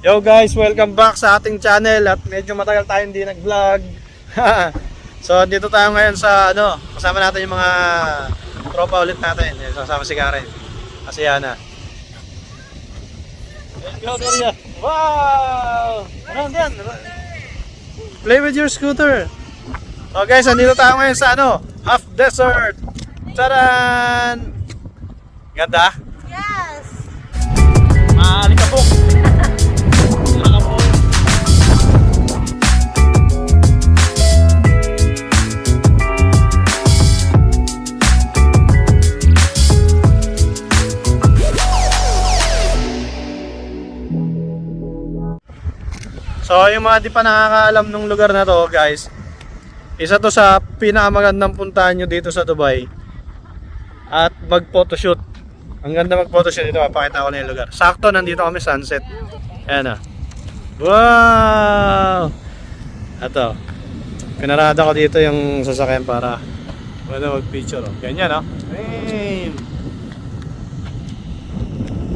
Yo guys, welcome back sa ating channel at medyo matagal tayo hindi nag-vlog. So dito tayo ngayon sa kasama natin yung mga tropa ulit natin. Kasama si Karen. Kasi Yana. Let's go there. Wow! Ano yan? Play with your scooter. So guys, andito tayo ngayon sa Half Desert. Taran! Ganda? Yes! Maalikabok! So yung mga di pa nakakaalam ng lugar na to guys, isa to sa pinakamagandang puntahan nyo dito sa Dubai. At mag photoshoot. Ang ganda mag photoshoot dito, papakita ko na yung lugar. Sakto nandito kami sunset. Ayan na. Wow! Ito, pinarada ko dito yung sasakyan para mag picture. Ganyan Hey!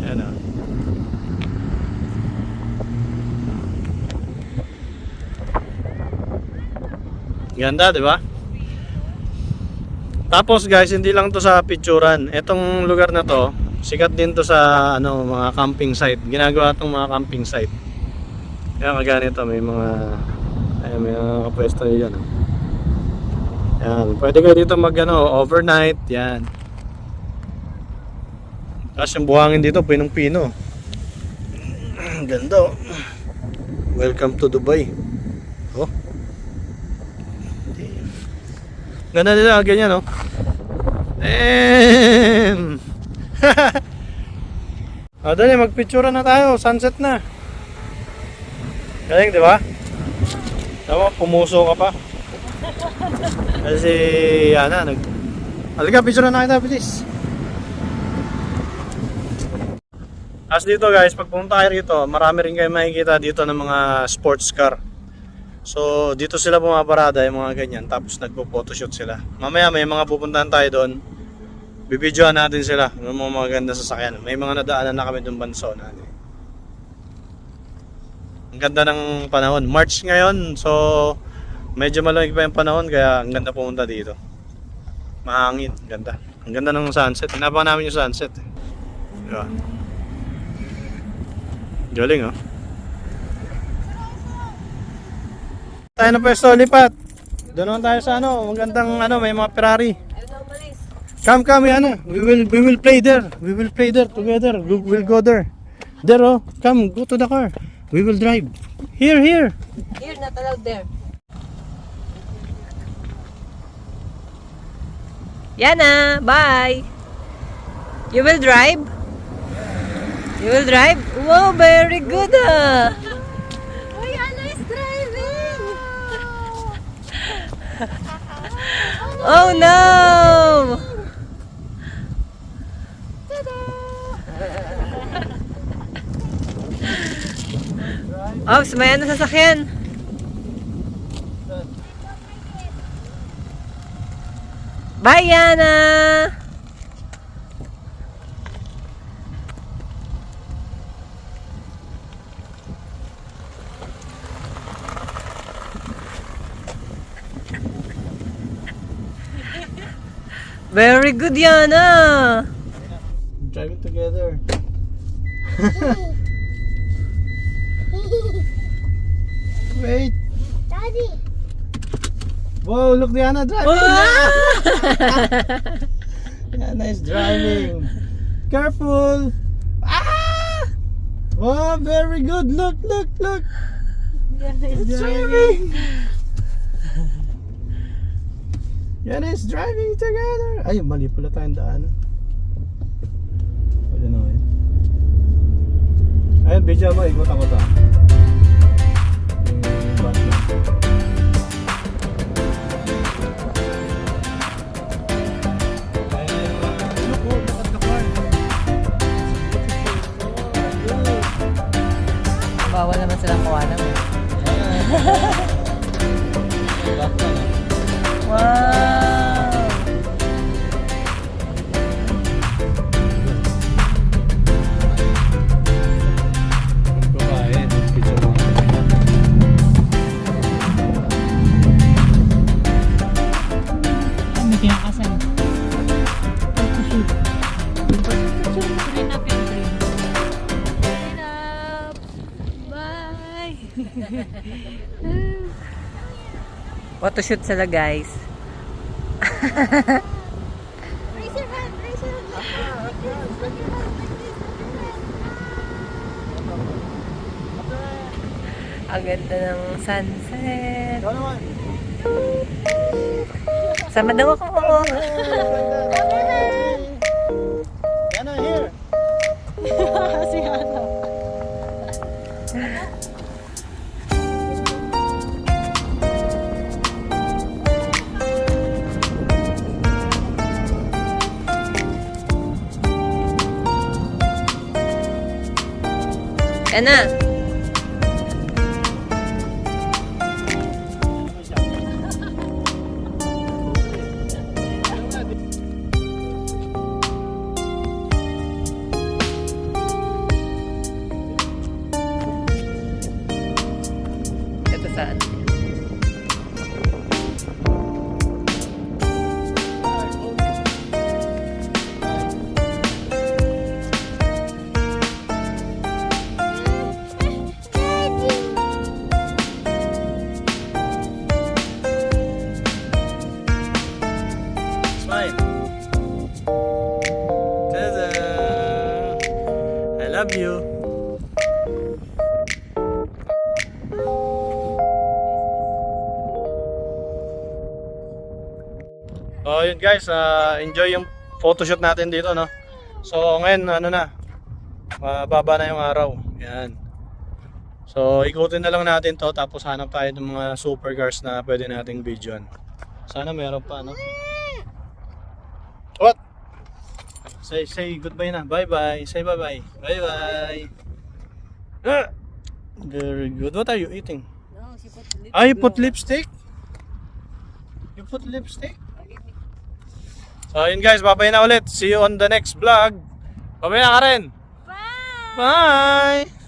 Ayan o. Ganda, di ba? Tapos guys, hindi lang to sa picturan. Etong lugar na to, sikat din to sa mga camping site. Ginagawa tong mga camping site. Kaya kaganito, may mga kapwesto diyan. Yan, pwede kayo dito mag overnight, yan. Tapos yung buhangin dito, pinong-pino. Ganda. Welcome to Dubai. Oh. Ganda nila, ganyan Damn! Dali, magpicture na tayo, sunset na. Galing, di ba? Tama, pumuso ka pa. Kasi, halika, picture na kita, bilis. As dito guys, pag pumunta kayo rito, marami rin kayo makikita dito ng mga sports car. So dito sila pumaparada yung mga ganyan, tapos nagpo-photoshoot sila. Mamaya may mga pupuntahan tayo doon. Bibidyoan natin sila ng mga maganda sasakyan. May mga nadaanan na kami doon banso na. Ang ganda ng panahon. March ngayon, so medyo malamig pa yung panahon kaya ang ganda pumunta dito. Mahangin, ganda. Ang ganda ng sunset. Hinapan namin yung sunset. Diba? Galing tayo na pwesto, lipat. Doon naman tayo sa magandang may mga Ferrari. Come, we will play there. We will play there together. We'll go there. There come, go to the car. We will drive. Here. Here, not allowed there. Yana, bye. You will drive? You will drive? Wow, very good Oh, Yana is driving. Oh no! Ops, may sasakyan. Bye, Yana! Very good, Yana! Driving together. Wait. Daddy! Whoa, look, Diana driving. Diana is driving. Careful. Wow, very good. Look. Yana is It's driving. Diana is driving together. Ay, mali pala tayong daanan. Pwede na ngayon. Ayun, video mo. Ikot ako ta. Bawal naman silang kawalan. Wow! Babae. Photoshoot sila guys. Raise your hand, raise your hand. Put your hand like this, put your hand. Ang ganda ng sunset. Ikaw naman. Sama daw ako. Yan na, here. Si Hana. Yan na. Ito saan? Smile. Ta-da! I love you. Oh, yun guys, enjoy yung photoshoot natin dito, no? So, ngayon, ano na, mababa na yung araw. Yan. So, ikutin na lang natin to, tapos hanap tayo ng mga supercars na pwede nating videoan. Sana meron pa, no? What? Say goodbye na. Bye-bye. Say bye-bye. Bye-bye. Very good. What are you eating? No, she put lip. Ah, you put lipstick? You put lipstick? So, yun guys, bye-bye na ulit. See you on the next vlog. Bye-bye na, Karen. Bye! Bye!